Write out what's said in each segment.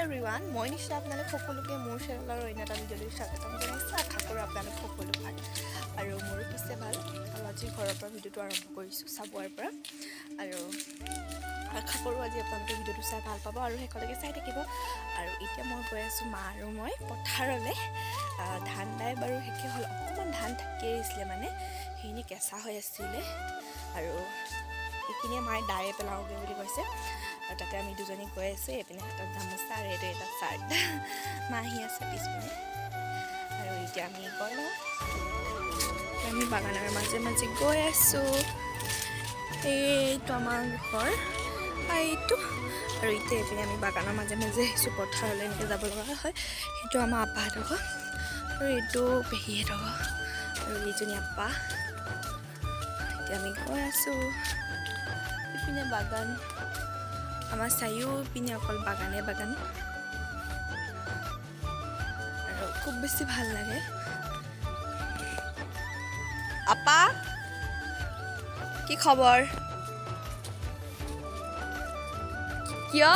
Everyone মই নিশ্চয় আপোনালোক সকলোকে মোৰ চেনেলৰ অন্য এটা ভিডিঅ'লৈ স্বাগতম জনাইছোঁ। আশা কৰোঁ আপোনালোক সকলো ভাল আৰু মোৰো পিছে ভাল। আৰু আজি ঘৰৰ পৰা ভিডিঅ'টো আৰম্ভ কৰিছোঁ চাবুৱাৰ পৰা আৰু আশা কৰোঁ আজি আপোনালোকে ভিডিঅ'টো চাই ভাল পাব আৰু শেষলৈকে চাই থাকিব। আৰু এতিয়া মই গৈ আছোঁ মা আৰু মই পথাৰলৈ। ধান দাই বাৰু শেষে হ'ল, অকণমান ধান থাকি আহিছিলে মানে সেইখিনি কেঁচা হৈ আছিলে আৰু এইখিনিয়ে মায়ে দায়ে পেলাওঁগৈ বুলি কৈছে। আৰু তাতে আমি দুজনী গৈ আছোঁ, এইপিনে হাতত গামোচা আৰু এইটো এটা চাৰ্ট মা আহি আছে পিছপিনে। আৰু এতিয়া আমি গৈ লওঁ, আমি বাগানৰ মাজে মাজে গৈ আছোঁ। এইটো আমাৰ ঘৰ এইটো, আৰু এতিয়া এইপিনে আমি বাগানৰ মাজে মাজে আহিছোঁ পথাৰলৈ এনেকৈ যাব লগা হয়। সেইটো আমাৰ আপাহঁতৰ ঘৰ আৰু এইটো পেহীহঁতৰ ঘৰ আৰু এইজনী আপা। এতিয়া আমি গৈ আছোঁ, ইপিনে বাগান, আমাৰ চাৰিওপিনে অকল বাগানে বাগান আৰু খুব বেছি ভাল লাগে। আপা কি খবৰ? কিয়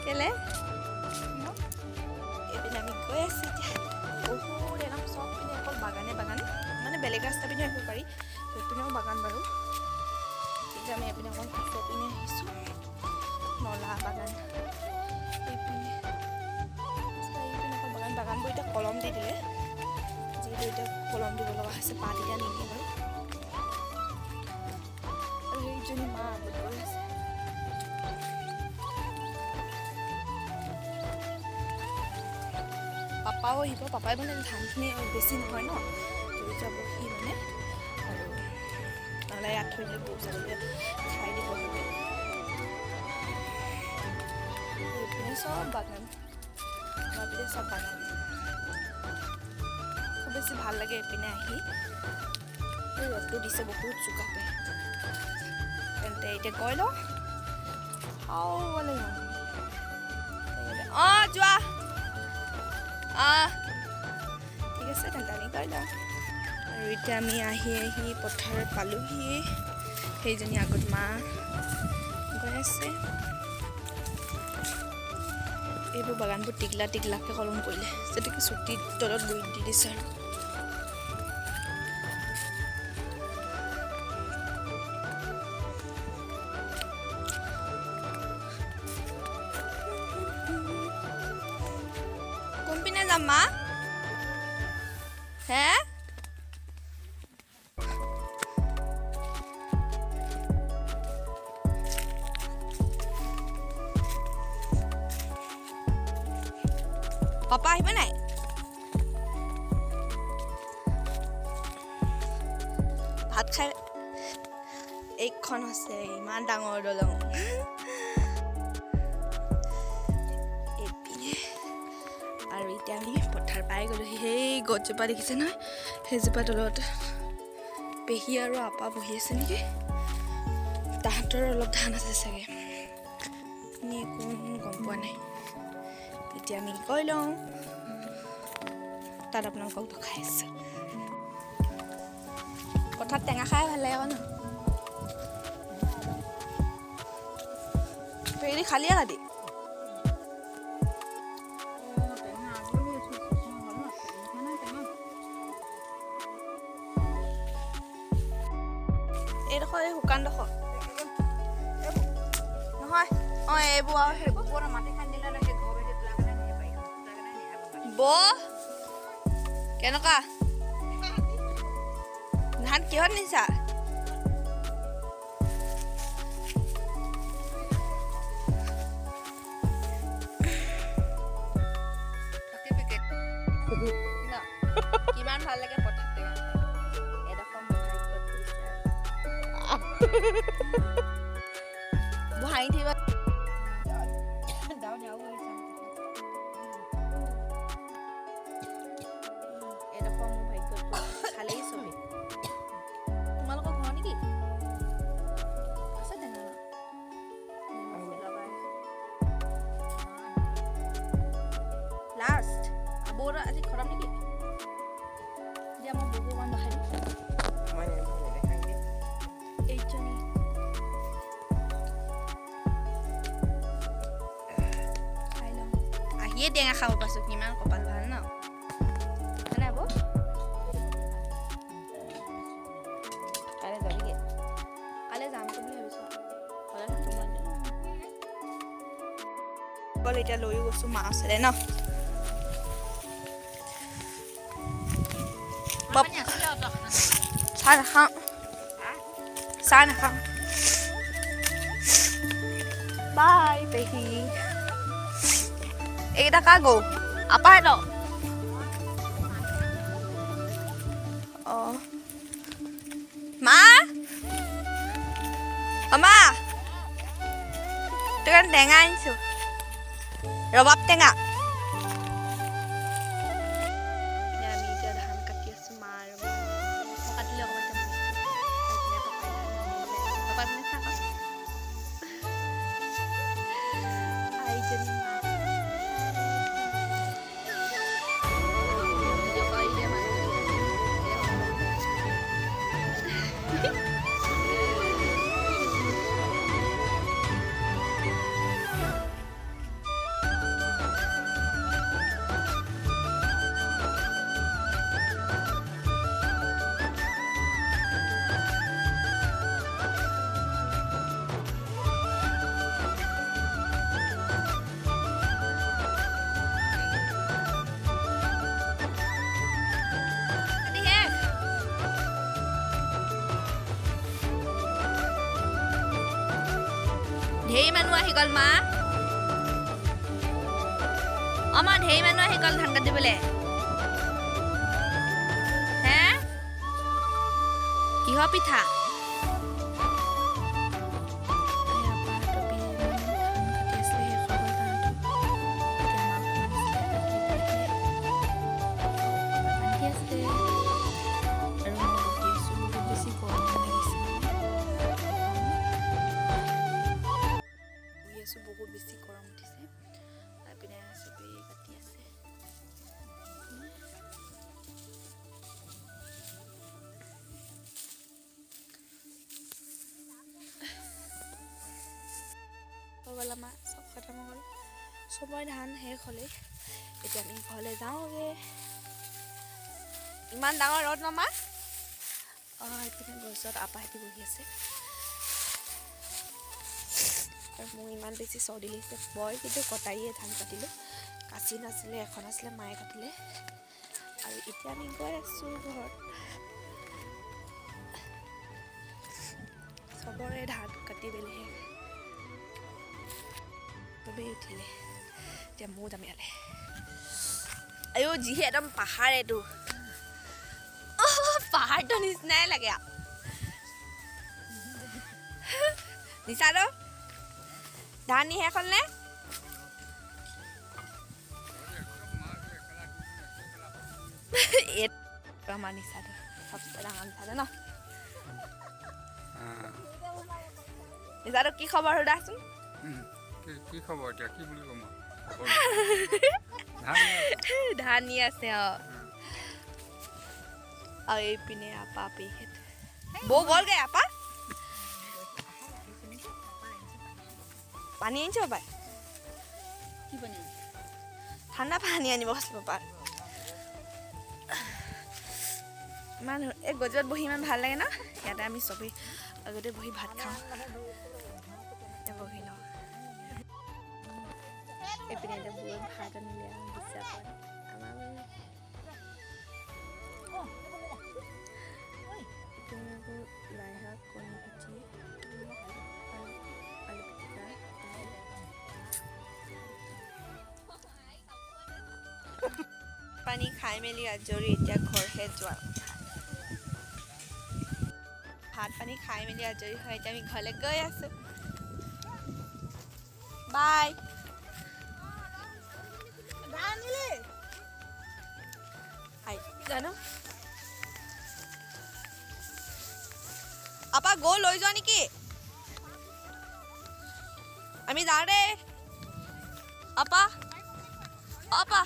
কেলে? এইপিনে আমি গৈ আছোঁ এতিয়া বহুত একদম চব পিনে অকল বাগানে বাগান, মানে বেলেগ ৰাস্তা পিনে আহিব পাৰি, সেইপিনেও বাগান বাৰু। এতিয়া আমি এইপিনে অকণ কাষৰ পিনে আহিছোঁ, নলা বাগান এইপিনে অকল বাগান। বাগানবোৰ এতিয়া কলম দি দিলে, যিহেতু এতিয়া কলম দিব লগা হৈছে, পাত এতিয়া নিদিয়ে বাৰু। আৰু সেইজনী মা আগত গৈ আছে। পাপাও আহিব, পাপাই মানে ধানখিনি বেছি নহয় ন, লৈ যাবহি মানে আৰু নহ'লে ইয়াত থৈ দিলে গৰু ছাগলীয়ে খাই দিব মানে। এইপিনে চব বাগান, আমাৰ পিনে চব বাগান, খুব বেছি ভাল লাগে এইপিনে আহি। এই ৰ'দটো দিছে বহুত চোকাকৈ, তেন্তে এতিয়া গৈ লওঁ খাবলৈ যাওঁ। অঁ যোৱা, ঠিক আছে তেন্তে আমি গৈ লওঁ। আৰু এতিয়া আমি আহি আহি পথাৰত পালোহি। সেইজনী আগত মা গৈ আছে। এইবোৰ বাগানবোৰ টিকলা টিকলাকৈ কলম কৰিলে, যেনেকৈ চুটিৰ তলত গুৰিত দি দিছে আৰু। কোনপিনে যাম মা? হে পাপা আহিব নাই? ভাত খাই এইখন আছে ইমান ডাঙৰ দলং এইপিনে। আৰু এতিয়া আমি পথাৰ পাই গ'লোহি। সেই গছজোপা দেখিছে নহয়, সেইজোপা তলত পেহী আৰু আপা বহি আছে নেকি, তাহাঁতৰ অলপ ধান আছে চাগে, এনে কোন গম পোৱা নাই। এতিয়া আমি গৈ লওঁ, তাত আপোনালোকক দেখাই আছোঁ। পথাৰত টেঙা খাই ভাল লাগে আকৌ ন। পেৰি খালিয়ে কাটি এইডোখৰ, এই শুকানডোখৰ নহয়। অঁ এইবোৰ আৰু সেইবোৰ মাটি খান্দিলে বৌ কেনেকুৱা ধান কিহত নিছা? কিমান ভাল লাগে পথাৰ টেঙা খাই। এডোখৰ হাঁহি থাকিব। এডোখৰ মোৰ ভাগ্যত খালেই চবে। তোমালোকৰ ঘৰ নেকি? আছে টেঙা লাষ্ট বৌৰ আজি খৰাম নেকি? দিয়া মই বৌক অকণ দেখাই দিম। এইজনী আহিয়ে টেঙা খাব পাইছোঁ কিমান কপাল ভাল ন হয়নে বৌ কাইলৈ যাবিগে কাইলৈ যাম বুলি ভাবিছোঁ সদায় থাকিব অকল এতিয়া লৈও গৈছোঁ মা ওচৰলৈ ন চাহ নাখাওঁ চাহ নাখাওঁ বাই পেহী এইকেইটা কাৰ গৌ আপাৰ ন অঁ মা মা তোৰ কাৰণে টেঙা আনিছোঁ ৰবাব টেঙা আমি এতিয়া ধান কাটি আছোঁ মা আৰু কাটিলে অকণমান পাপাই মানে চাহ আইজনী মা ঢেৰ মানুহ আহি গ'ল মা আমাৰ ঢেৰ মানুহ আহি গ'ল ধান কাটিবলৈ হে কিহৰ পিঠা বহুত বেছি গৰম উঠিছে পিনে চবেই কাটি আছে গ'ল আমাৰ চব খতম হৈ গ'ল চবৰে ধান শেষ হ'লেই এতিয়া আমি ঘৰলৈ যাওঁগৈ ইমান ডাঙৰ ৰ'দ ন মা এইপিনে গছত আপাহেঁতি বহি আছে আৰু মোৰ ইমান বেছি চৰ্দি লাগিছে মই কিন্তু কটাৰীয়ে ধান কাটিলোঁ কাচি নাছিলে এখন আছিলে মায়ে কাটিলে আৰু এতিয়া আমি গৈ আছোঁ ঘৰত চবৰে ধান কাটি মেলিহে চবেই উঠিলে এতিয়া ময়ো যাম ইয়ালৈ আয়ো যিহে একদম পাহাৰ এইটো পাহাৰটো নিচিনাই লাগে নিচাৰো ধান নি শেষ হ'ল নে আমাৰ নিচাটো চবচে ডাঙৰ নিচাটো ন নিচাটো কি খবৰ সোধাচোন কি খবৰ এতিয়া কি বুলি ক'ম ধান নি আছে আৰু এইপিনে আপা পেহীহঁত বৌ গ'লগৈ আপা পানী আনিছে পাপাই কি পানী ঠাণ্ডা পানী আনিব কৈছে পাপা ইমান এই গজত বহি ইমান ভাল লাগে ন ইয়াতে আমি চবেই আগতে বহি ভাত খাওঁ বহি লওঁ এইপিনে এতিয়া বৌয়ে ভাত আনিলে বিশ্বাস কৰে আমাৰ লাই শাক কণী ভাজি আলু পিটিকা পানী খাই মেলি আজৰি এতিয়া ঘৰহে যোৱা ভাত পানী খাই মেলি আজৰি হয় এতিয়া আমি ঘৰলৈ গৈ আছোঁ বাই জানো আপা গৌ লৈ যোৱা নেকি আমি যাওঁ দে আপা আপা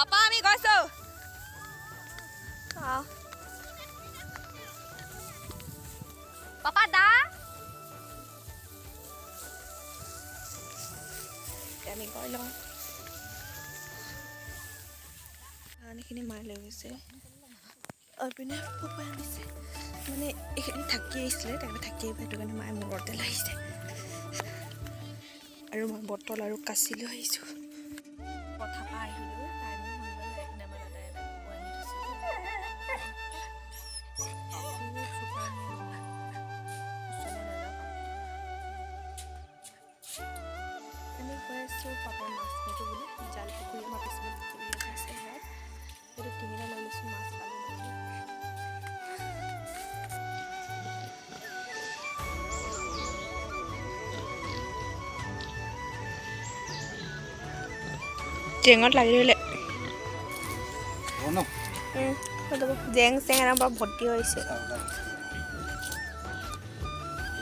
আপা আমি গৈছো পাপা দা আমি গৈ লওঁ ধানখিনি মায়ে লৈ গৈছে আৰু পিনে পাপাই আনিছে মানে এইখিনি থাকি আহিছিলে তাৰমানে থাকি আহিব সেইটো কাৰণে মায়ে মূৰতে লাগিছে আৰু মই বটল আৰু কাচি লৈ আহিছোঁ কথা পা আহিলোঁ টাইমো হৈ গ'ল এইপিনে আমাৰ দাদাই এটা কুকুৰ আনি থৈছে আমি গৈ আছোঁ পাপাই মাছ মাৰিব বুলি জাল পুখুৰী আমাৰ পিছফালে পুখুৰী এটা আছে সেয়াত সেইটো টিঙিলে লৈ লৈছোঁ মাছ পালোঁ নেকি জেঙত লাগি ধৰিলে জেং চেং এটা বৰ ভৰ্তি হৈছে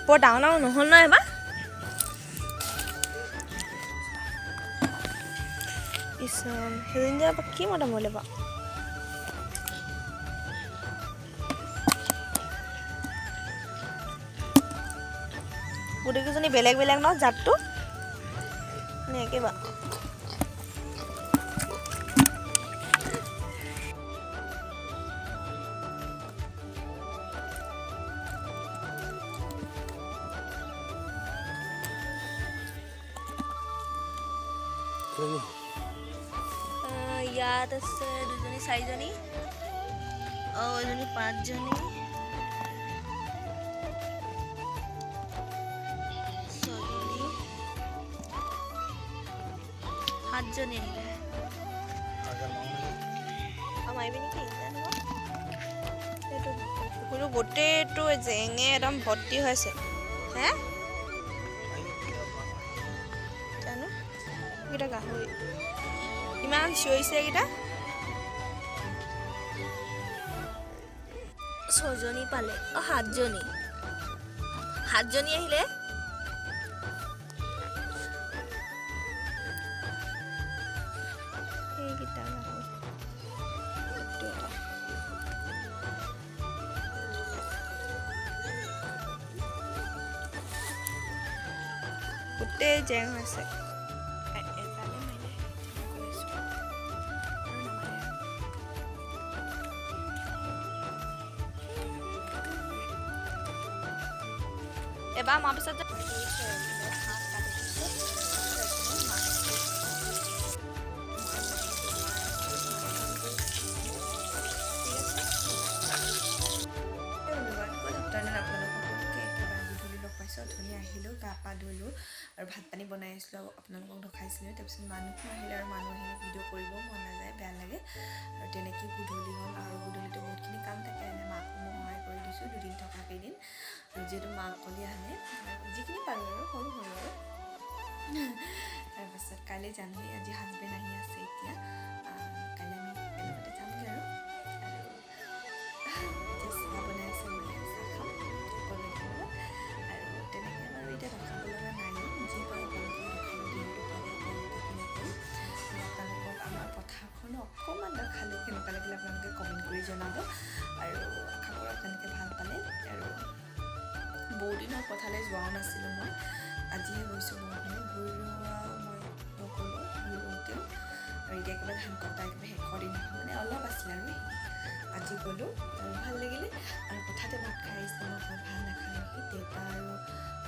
বৰ ডাঙৰ ডাঙৰ নহ'ল নহয় এবাৰ ইছন সেইজনী যে কি মতা মৰিলে বাৰু গোটেইকেইজনী বেলেগ বেলেগ ন জাতটো নে একেবাৰে ইয়াত আছে দুজনী চাৰিজনী আৰু এজনী পাঁচজনী ছজনী সাতজনী আহিলে মাৰিবি নেকি এইটো পুখুৰীটো গোটেইটো জেঙে একদম ভৰ্তি হৈছে হে জানো এইকেইটা গাহৰি ইমান চিঞৰিছে এইকেইটা ছজনী পালে অঁ সাতজনী আহিলে সেইকেইটা গোটেই জেং হৈছে এবাৰ মাৰ পিছত ধুনীয়া আহিলোঁ গা পা ধুলোঁ আৰু ভাত পানী বনাই আছিলোঁ আপোনালোকক দেখাইছিলোঁ তাৰপিছত মানুহো আহিলে আৰু মানুহ আহিলে ভিডিঅ' কৰিব মন নাযায় বেয়া লাগে আৰু তেনেকৈ গধূলি হ'ল আৰু গধূলিটো বহুতখিনি কাম থাকে এনে মাকো মই সহায় কৰি দিছোঁ দুদিন থকা কেইদিন আৰু যিহেতু মা অকলে আনে যিখিনি পাৰোঁ আৰু সৰু সৰু আৰু তাৰপাছত কাইলৈ যামগৈ আজি হাজবেণ্ড আহি আছে এতিয়া কাইলৈ আমি একেলগতে যামগৈ আৰু চাহ বনাই আছে মই চাহ খাম সকলোৱে একেলগত আৰু তেনেকৈ বাৰু এতিয়া দেখাব লগা নাই যি পাৰোঁ আপোনালোকক দেখালোঁ দিনটো আপোনালোকক আমাৰ পথাৰখন অকণমান দেখালোঁ কেনেকুৱা লাগিলে আপোনালোকে কমেণ্ট কৰি জনাব আৰু আশা কৰোঁ আপোনালোকে ভাল পালে আৰু বহুদিনৰ পথাৰলৈ যোৱাও নাছিলোঁ মই আজিহে গৈছোঁ বহুদিনৰ ভুই ৰোৱাও মই নগ'লোঁ ভুই ৰোওঁতেও আৰু এতিয়া একেবাৰে ধান কটা একেবাৰে শেষৰ দিনাখন মানে অলপ আছিলে আৰু আজি গ'লোঁ আৰু ভাল লাগিলে আৰু পথাৰতে ভাত খাই আহিছিলোঁ মই ঘৰত ভাল নাখালোঁ সেই দেউতা আৰু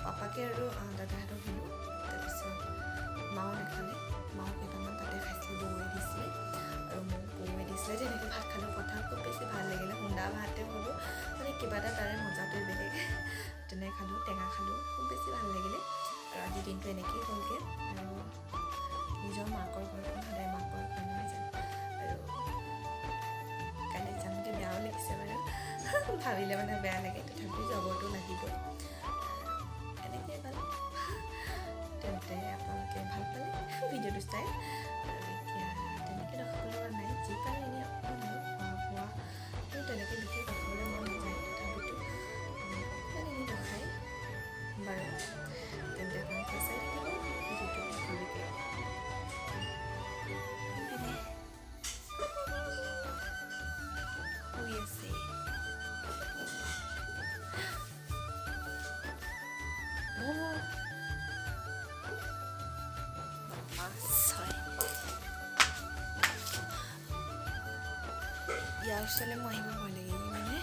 পাপাকে আৰু দাদাহঁতক দিলোঁ তাৰপিছত মাও নাখালে মাও কেইটামান তাতে খাইছিলোঁ বৌৱে দিছিলে আৰু মোক বৌৱে দিছিলে তেনেকৈ ভাত খালোঁ পথাৰত খুব বেছি ভাল লাগিলে সুন্দা ভাতে হ'লোঁ মানে কিবা এটা তাৰে মজাটোৱে বেলেগ তেনেকৈ খালোঁ টেঙা খালোঁ খুব বেছি ভাল লাগিলে আৰু আজিৰ দিনটো এনেকৈয়ে গ'লগৈ আৰু নিজৰ মাকৰ ঘৰখন সদায় মাকৰ ঘৰ নহয় জানো আৰু কাইলৈ যামগৈ বেয়াও লাগিছে বাৰু ভাবিলে মানে বেয়া লাগে তথাপিও যাবতো লাগিবই এনেকৈ বাৰু তেন্তে আপোনালোকে ভাল পালে ভিডিঅ'টো চাই আৰু এতিয়া তেনেকৈ দেখাব লগা নাই যি পাৰে এনেই অকণমান খোৱা বোৱা আৰু তেনেকৈ বিশেষ দেখাবলৈ মন নাযায় তথাপিতো অকণমান এনেই দেখাই বাৰু তেন্তে আপোনালোকে চাই থাকিব ভিডিঅ'টো সকলোকে শুই আছে মাছ ইয়াৰ ওচৰলৈ মোৰ আহিব ভয় লাগে, ই মানে